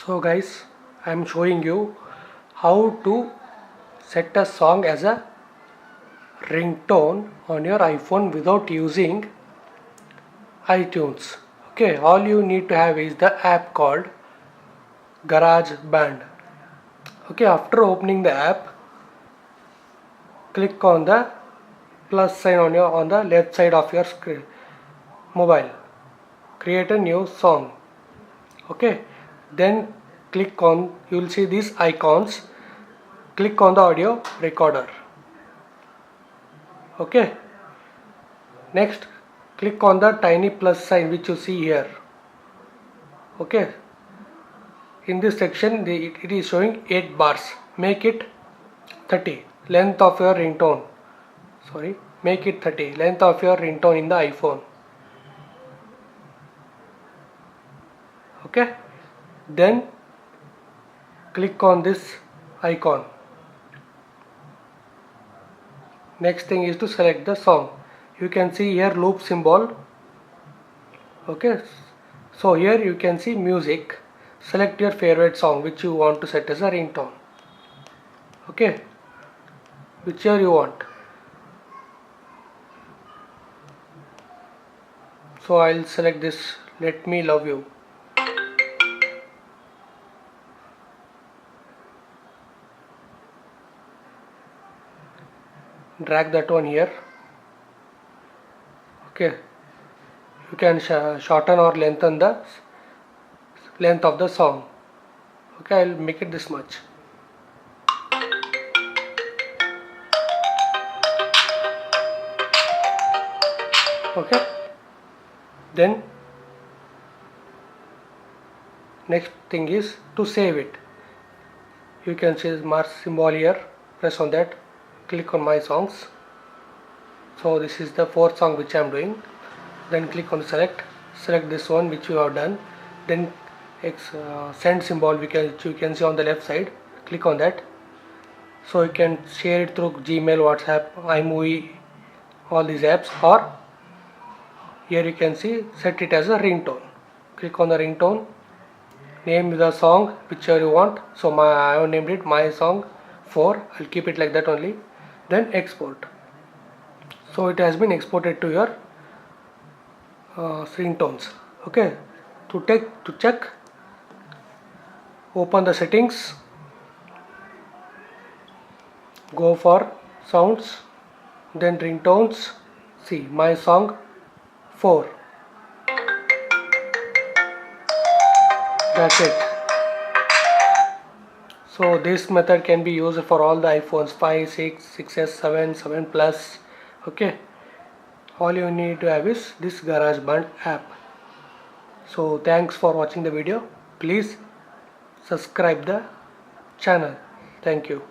So guys, I am showing you how to set a song as a ringtone on your iPhone without using iTunes. Okay, all you need to have is the app called GarageBand. Okay, after opening the app, click on the plus sign on the left side of your screen mobile. Create a new song. Okay, then click on, you will see these icons. Click on the audio recorder. Okay, next click on the tiny plus sign which you see here. Okay, in this section it is showing 8 bars. Make it 30 length of your ringtone. Make it 30 length of your ringtone in the iPhone. Okay, then click on this icon. Next thing is to select the song. You can see here loop symbol. Okay, so here you can see music. Select your favorite song which you want to set as a ringtone. Okay, whichever you want. So I'll select this Let Me Love You. Drag that one here. Okay, you can shorten or lengthen the length of the song. Okay, I'll make it this much. Okay, then next thing is to save it. You can see the mark symbol here, press on that, click on my songs. So this is the fourth song which I am doing. Then click on select this one which you have done. Then send symbol which you can see on the left side, click on that. So you can share it through Gmail, WhatsApp, iMovie, all these apps, or here you can see set it as a ringtone. Click on the ringtone, name the song whichever you want. So I have named it My Song 4. I'll keep it like that only. Then export. So it has been exported to your ringtones. Okay, to check, open the settings, go for sounds, then ringtones, see My Song 4. That's it. So this method can be used for all the iPhones 5, 6, 6s, 7, 7 Plus. Okay, all you need to have is this GarageBand app. So thanks for watching the video. Please subscribe the channel. Thank you.